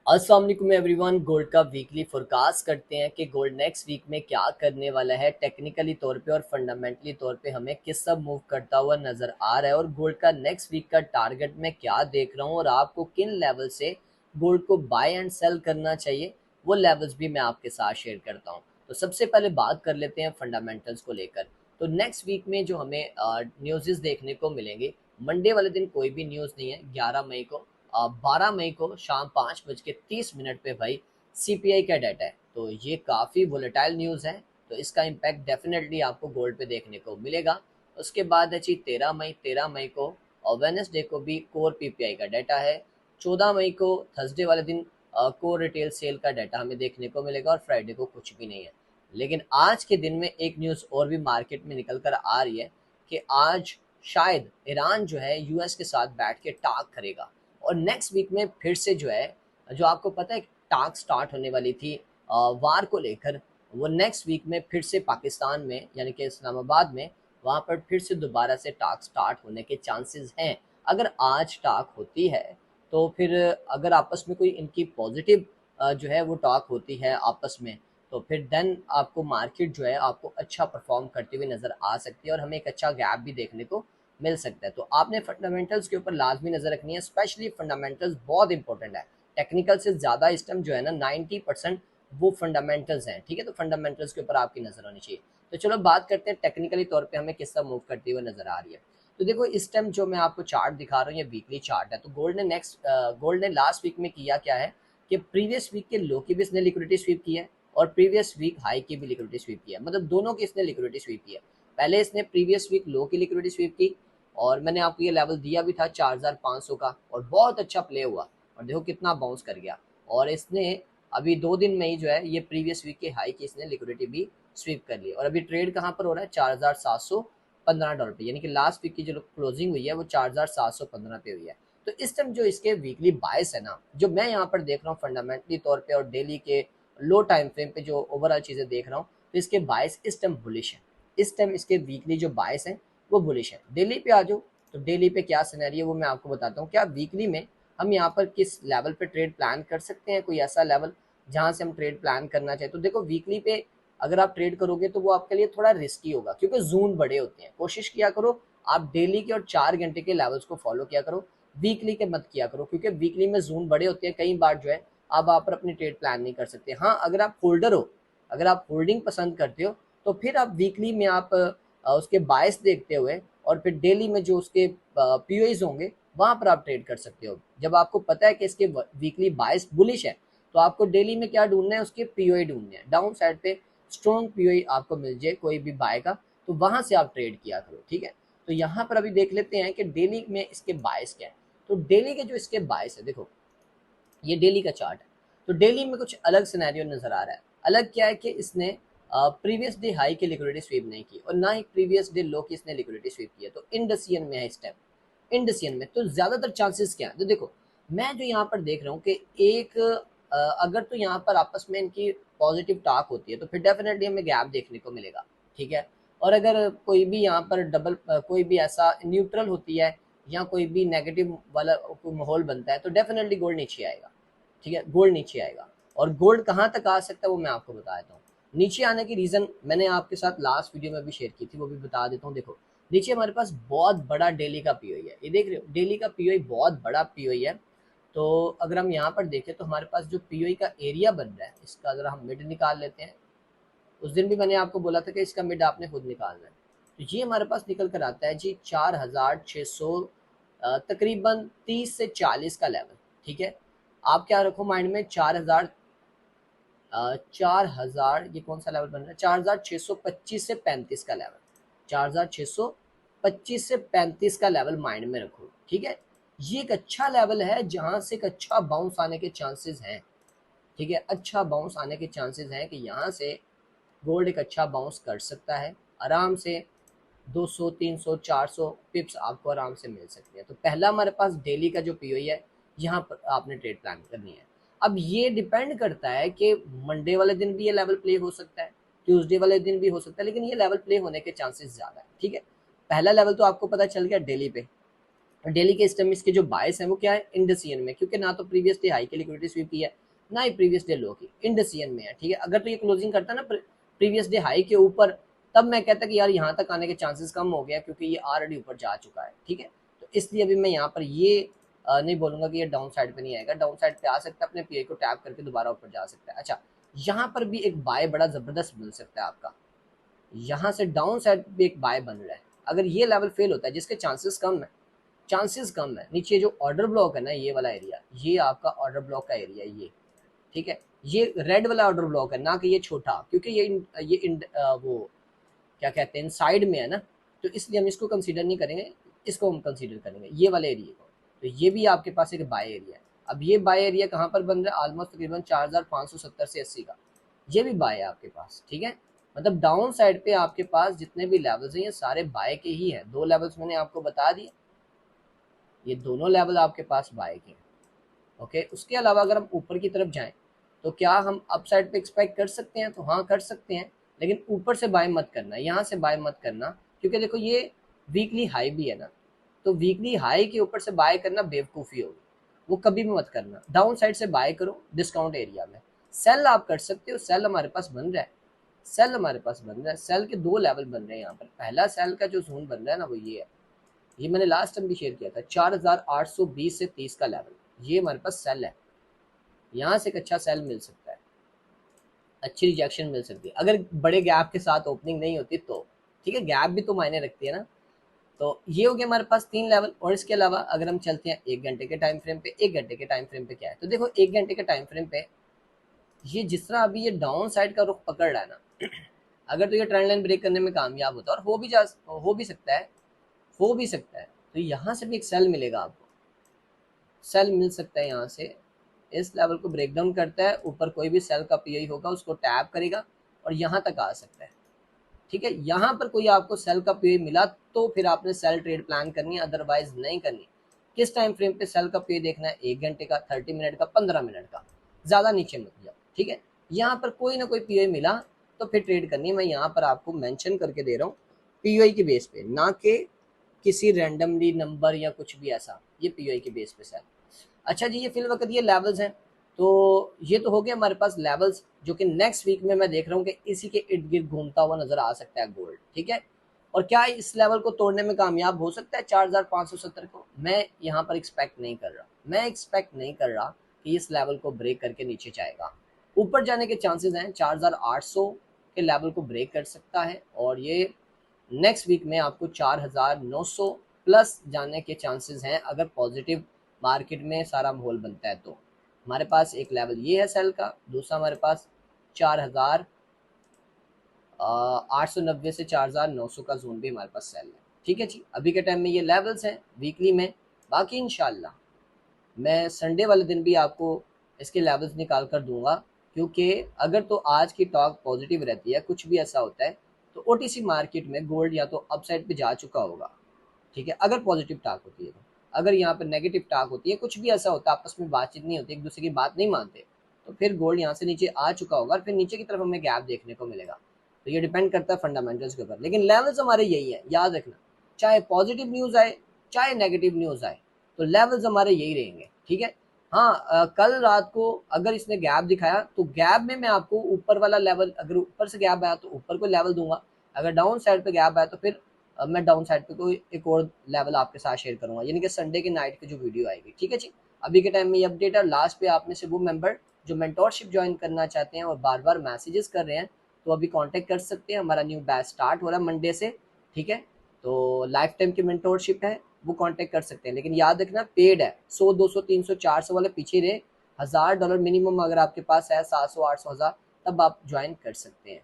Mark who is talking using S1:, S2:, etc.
S1: अस्सलाम वालेकुम everyone. Gold का वीकली फोरकास्ट करते हैं कि गोल्ड नेक्स्ट वीक में क्या करने वाला है। टेक्निकली तौर पे और फंडामेंटली तौर पे हमें किस सब मूव करता हुआ नजर आ रहा है और गोल्ड का नेक्स्ट वीक का टारगेट मैं क्या देख रहा हूँ और आपको किन लेवल से गोल्ड को बाय एंड सेल करना चाहिए, वो लेवल्स भी मैं आपके साथ शेयर करता हूँ। तो सबसे पहले बात कर लेते हैं फंडामेंटल्स को लेकर। तो नेक्स्ट वीक में जो हमें न्यूज़ देखने को मिलेंगे, मंडे वाले दिन कोई भी न्यूज़ नहीं है। 11 मई को 12 मई को शाम 5:30 पे भाई सीपीआई का डाटा है। तो ये काफ़ी वोलेटाइल न्यूज़ है, तो इसका इम्पैक्ट डेफिनेटली आपको गोल्ड पे देखने को मिलेगा। उसके बाद है जी 13 मई को और वेनेसडे को भी कोर पीपीआई का डाटा है। 14 मई को थर्सडे वाले दिन कोर रिटेल सेल का डाटा हमें देखने को मिलेगा और फ्राइडे को कुछ भी नहीं है। लेकिन आज के दिन में एक न्यूज़ और भी मार्केट में निकल कर आ रही है कि आज शायद ईरान जो है यूएस के साथ बैठ के टाक करेगा और नेक्स्ट वीक में फिर से जो है, जो आपको पता है टाक स्टार्ट होने वाली थी वार को लेकर, वो नेक्स्ट वीक में फिर से पाकिस्तान में यानी कि इस्लामाबाद में वहाँ पर फिर से दोबारा से टाक स्टार्ट होने के चांसेस हैं। अगर आज टाक होती है तो फिर अगर आपस में कोई इनकी पॉजिटिव जो है वो टॉक होती है आपस में, तो फिर देन आपको मार्केट जो है आपको अच्छा परफॉर्म करते हुए नज़र आ सकती है और हमें एक अच्छा गैप भी देखने को मिल सकता है। तो आपने फंडामेंटल्स के ऊपर लाजमी नज़र रखनी है, स्पेशली फंडामेंटल्स बहुत इंपॉर्टेंट है। टेक्निकल से ज़्यादा इस टाइम जो है ना 90% वो फंडामेंटल्स हैं, ठीक है। तो फंडामेंटल्स के ऊपर आपकी नज़र होनी चाहिए। तो चलो बात करते हैं टेक्निकली तौर पे हमें किस तरह मूव करती हुए नज़र आ रही है। तो देखो इस टाइम जो मैं आपको चार्ट दिखा रहा हूँ ये वीकली चार्ट है। तो गोल्ड ने लास्ट वीक में किया क्या है कि प्रीवियस वीक के लो की भी इसने लिक्विडिटी स्वीप की है और प्रीवियस वीक हाई की भी लिक्विडिटी स्वीप की है, मतलब दोनों की इसने लिक्विडिटी स्वीप की है। पहले इसने प्रीवियस वीक लो की लिक्विडिटी स्वीप की और मैंने आपको ये लेवल दिया भी था 4500 का और बहुत अच्छा प्ले हुआ और देखो कितना बाउंस कर गया। और इसने अभी 2 दिन में ही जो है ये प्रीवियस वीक के हाई की इसने लिक्विडिटी भी स्वीप कर ली और अभी ट्रेड कहाँ पर हो रहा है $4715 पे, यानी कि लास्ट वीक की जो क्लोजिंग हुई है वो 4715 पे हुई है। तो इस टाइम जो इसके वीकली बायस है ना, जो मैं यहाँ पर देख रहा हूँ फंडामेंटली तौर पे और डेली के लो टाइम फ्रेम पे जो ओवरऑल चीज़ें देख रहा हूँ, तो इसके बायस इस टाइम बुलिश है। इस टाइम इसके वीकली जो बायस है वो बुलिश है। डेली पे आ जाओ, तो डेली पे क्या सिनेरियो है वो मैं आपको बताता हूँ। क्या वीकली में हम यहाँ पर किस लेवल पे ट्रेड प्लान कर सकते हैं, कोई ऐसा लेवल जहाँ से हम ट्रेड प्लान करना चाहें। तो देखो वीकली पे अगर आप ट्रेड करोगे तो वो आपके लिए थोड़ा रिस्की होगा क्योंकि जोन बड़े होते हैं। कोशिश किया करो आप डेली के और 4 घंटे के लेवल्स को फॉलो किया करो, वीकली के मत किया करो क्योंकि वीकली में जोन बड़े होते हैं। कई बार जो है आप वहाँ पर अपनी ट्रेड प्लान नहीं कर सकते। हाँ, अगर आप होल्डर हो, अगर आप होल्डिंग पसंद करते हो, तो फिर आप वीकली में आप उसके बायस देखते हुए और फिर डेली में जो उसके पीओईज होंगे वहां पर आप ट्रेड कर सकते हो। जब आपको पता है कि इसके वीकली बायस बुलिश है, तो आपको डेली में क्या ढूंढना है, उसके पीओई ढूंढने हैं। डाउन साइड पे स्ट्रॉन्ग पीओई आपको मिल जाए कोई भी बाय का, तो वहां से आप ट्रेड किया करो, ठीक है। तो यहाँ पर अभी देख लेते हैं कि डेली में इसके बायस क्या है। तो डेली के जो इसके बायस है, देखो ये डेली का चार्ट है। तो डेली में कुछ अलग सिनेरियो नजर आ रहा है। अलग क्या है कि इसने प्रीवियस डे हाई की लिक्विडिटी स्वीप नहीं की और ना ही प्रीवियस डे लो की इसने लिक्विडिटी स्वीप की है। तो इंडसियन में है इस टाइम। इंडसियन में तो ज्यादातर चांसेस क्या है, तो देखो मैं जो यहाँ पर देख रहा हूँ कि एक अगर तो यहाँ पर आपस में इनकी पॉजिटिव टॉक होती है तो फिर डेफिनेटली हमें गैप देखने को मिलेगा, ठीक है। और अगर कोई भी यहाँ पर कोई भी ऐसा न्यूट्रल होती है या कोई भी नेगेटिव वाला कोई माहौल बनता है तो डेफिनेटली गोल्ड नीचे आएगा, ठीक है। गोल्ड नीचे आएगा और गोल्ड कहाँ तक आ सकता है वो मैं आपको बता देता हूँ। नीचे आने की रीज़न मैंने आपके साथ लास्ट वीडियो में भी शेयर की थी, वो भी बता देता हूँ। देखो नीचे हमारे पास बहुत बड़ा डेली का पीओई है, ये देख रहे हो, डेली का पीओई बहुत बड़ा पीओई है। तो अगर हम यहाँ पर देखें तो हमारे पास जो पीओई का एरिया बन रहा है, इसका ज़रा हम मिड निकाल लेते हैं। उस दिन भी मैंने आपको बोला था कि इसका मिड आपने खुद निकालना है। तो ये हमारे पास निकल कर आता है जी 4600, तकरीबन 30 से 40 का लेवल, ठीक है। आप क्या रखो माइंड में, 4000, ये कौन सा लेवल बन रहा है, 4625 से 35 का लेवल, 4625 से 35 का लेवल माइंड में रखो, ठीक है। ये एक अच्छा लेवल है जहां से एक अच्छा बाउंस आने के चांसेस हैं, ठीक है। अच्छा बाउंस आने के चांसेस हैं कि यहाँ से गोल्ड एक अच्छा बाउंस कर सकता है आराम से। 200 300 400 पिप्स आपको आराम से मिल सकती है। तो पहला हमारे पास डेली का जो पीओई है, यहाँ पर आपने ट्रेड प्लान करनी है। अब ये डिपेंड करता है कि मंडे वाले दिन भी ये लेवल प्ले हो सकता है, ट्यूसडे वाले दिन भी हो सकता है, लेकिन ये लेवल प्ले होने के चांसेस ज़्यादा है, ठीक है। पहला लेवल तो आपको पता चल गया डेली पे, और डेली के इस टाइम इसके जो बायस हैं वो क्या है, इंडसियन में, क्योंकि ना तो प्रीवियस डे हाई की लिक्विडिटी स्वीप की है, ना ही प्रीवियस डे लो की, इंडसियन में है। ठीक है, अगर तो ये क्लोजिंग करता ना प्रीवियस डे हाई के ऊपर, तब मैं कहता कि यार यहाँ तक आने के चांसेस कम हो गया, क्योंकि ये ऑलरेडी ऊपर जा चुका है। ठीक है, तो इसलिए अभी मैं यहाँ पर ये नहीं बोलूंगा कि ये डाउन साइड पे नहीं आएगा, डाउन साइड पे आ सकता है, अपने पीआई को टैप करके दोबारा ऊपर जा सकता है। अच्छा, यहाँ पर भी एक बाय बड़ा जबरदस्त मिल सकता है आपका, यहाँ से डाउन साइड पे एक बाय बन रहा है। अगर ये लेवल फेल होता है, जिसके चांसेस कम है, नीचे जो ऑर्डर ब्लॉक है ना, ये वाला एरिया, ये आपका ऑर्डर ब्लॉक का एरिया ये, ठीक है, ये रेड वाला ऑर्डर ब्लॉक है, ना कि ये छोटा, क्योंकि वो क्या कहते हैं, साइड में है ना, तो इसलिए हम इसको कंसीडर नहीं करेंगे, इसको हम कंसीडर करेंगे ये वाले एरिया को। तो ये भी आपके पास एक बाय एरिया है। अब ये बाय एरिया कहाँ पर बन रहा है, ऑलमोस्ट तकरीबन 4570 से 80 का, ये भी बाय है आपके पास। ठीक है, मतलब डाउन साइड पे आपके पास जितने भी लेवल्स हैं ये सारे बाय के ही हैं। 2 लेवल्स मैंने आपको बता दिए, ये दोनों लेवल आपके पास बाय के हैं। ओके, उसके अलावा अगर हम ऊपर की तरफ जाएं तो क्या हम अप साइड पे एक्सपेक्ट कर सकते हैं, तो हाँ कर सकते हैं, लेकिन ऊपर से बाय मत करना, यहाँ से बाय मत करना, क्योंकि देखो ये वीकली हाई भी है ना, तो वीकली हाई के ऊपर से बाय करना बेवकूफ़ी होगी, वो कभी भी मत करना। डाउन साइड से बाय करो डिस्काउंट एरिया में। सेल आप कर सकते हो, सेल हमारे पास बन रहा है, सेल के 2 लेवल बन रहे हैं यहाँ पर। पहला सेल का जो जोन बन रहा है ना वो ये है, ये मैंने लास्ट टाइम भी शेयर किया था, 4820 से 30 का लेवल, ये हमारे पास सेल है। यहाँ से एक अच्छा सेल मिल सकता है, अच्छी रिजेक्शन मिल सकती है, अगर बड़े गैप के साथ ओपनिंग नहीं होती तो। ठीक है, गैप भी तो मायने रखती है ना। तो ये हो गया हमारे पास 3 लेवल। और इसके अलावा अगर हम चलते हैं 1 घंटे के टाइम फ्रेम पे, 1 घंटे के टाइम फ्रेम पे क्या है, तो देखो 1 घंटे के टाइम फ्रेम पे ये जिस तरह अभी ये डाउन साइड का रुख पकड़ रहा है ना, अगर तो ये ट्रेंड लाइन ब्रेक करने में कामयाब होता है, और हो भी सकता है, तो यहाँ से भी एक सेल मिलेगा आपको, सेल मिल सकता है यहाँ से, इस लेवल को ब्रेक डाउन करता है, ऊपर कोई भी सेल का पीआई होगा उसको टैप करेगा और यहाँ तक आ सकता है। ठीक है, यहाँ पर कोई आपको सेल का पीआई मिला तो फिर आपने सेल ट्रेड प्लान करनी है, अदरवाइज नहीं करनी। किस टाइम फ्रेम पे सेल का पीआई देखना है, 1 घंटे का, 30 मिनट का, 15 मिनट का, ज़्यादा नीचे मत जाओ। ठीक है, यहाँ पर कोई ना कोई पीआई मिला तो फिर ट्रेड करनी है। मैं यहाँ पर आपको मेंशन करके दे रहा हूँ पीआई के बेस पे, ना कि किसी रैंडमली नंबर या कुछ भी ऐसा, ये पीआई के बेस पे सेल। अच्छा जी, ये फिल वक्त ये लेवल्स हैं, तो ये तो हो गया हमारे पास लेवल्स, जो कि नेक्स्ट वीक में मैं देख रहा हूँ कि इसी के इर्द गिर्द घूमता हुआ नजर आ सकता है गोल्ड। ठीक है, और क्या इस लेवल को तोड़ने में कामयाब हो सकता है 4570 को, मैं यहाँ पर एक्सपेक्ट नहीं कर रहा कि इस लेवल को ब्रेक करके नीचे जाएगा। ऊपर जाने के चांसेस हैं, 4800 के लेवल को ब्रेक कर सकता है, और ये नेक्स्ट वीक में आपको 4900 प्लस जाने के चांसेस हैं, अगर पॉजिटिव मार्केट में सारा माहौल बनता है। तो हमारे पास एक लेवल ये है सेल का, दूसरा हमारे पास 4890 से 4900 का जोन भी हमारे पास सेल है। ठीक है जी, अभी के टाइम में ये लेवल्स हैं वीकली में। बाकी इंशाल्लाह मैं संडे वाले दिन भी आपको इसके लेवल्स निकाल कर दूंगा, क्योंकि अगर तो आज की टॉक पॉजिटिव रहती है, कुछ भी ऐसा होता है, तो ओटीसी मार्केट में गोल्ड या तो अपसाइड पे जा चुका होगा। ठीक है, अगर पॉजिटिव टॉक होती है तो। अगर यहाँ पर नेगेटिव टॉक होती है, कुछ भी ऐसा होता है, आपस में बातचीत नहीं होती, एक दूसरे की बात नहीं मानते, तो फिर गोल्ड यहाँ से नीचे आ चुका होगा और फिर नीचे की तरफ हमें गैप देखने को मिलेगा। तो ये डिपेंड करता है फंडामेंटल्स के ऊपर, लेकिन लेवल्स हमारे यही है, याद रखना, चाहे पॉजिटिव न्यूज़ आए चाहे नेगेटिव न्यूज़ आए, तो लेवल्स हमारे यही रहेंगे। ठीक है, हाँ, कल रात को अगर इसने गैप दिखाया तो गैप में मैं आपको ऊपर वाला लेवल, अगर ऊपर से गैप आया तो ऊपर को लेवल दूंगा, अगर डाउन साइड पे गैप आया तो फिर मैं डाउन साइड पे कोई एक और लेवल आपके साथ शेयर करूंगा, यानी कि संडे की नाइट की जो वीडियो आएगी। ठीक है जी, अभी के टाइम में ये अपडेट है। लास्ट पे आप में से वो मेंबर जो मेंटोरशिप ज्वाइन करना चाहते हैं और बार बार मैसेजेस कर रहे हैं, तो अभी कांटेक्ट कर सकते हैं, हमारा न्यू बैच स्टार्ट हो रहा है मंडे से। ठीक है, तो लाइफ टाइम की मेंटोरशिप है, वो कांटेक्ट कर सकते हैं, लेकिन याद रखना पेड है। 100 200 300 400 वाले पीछे रहे, $1000 मिनिमम अगर आपके पास है, 700 800 1000, तब आप ज्वाइन कर सकते हैं।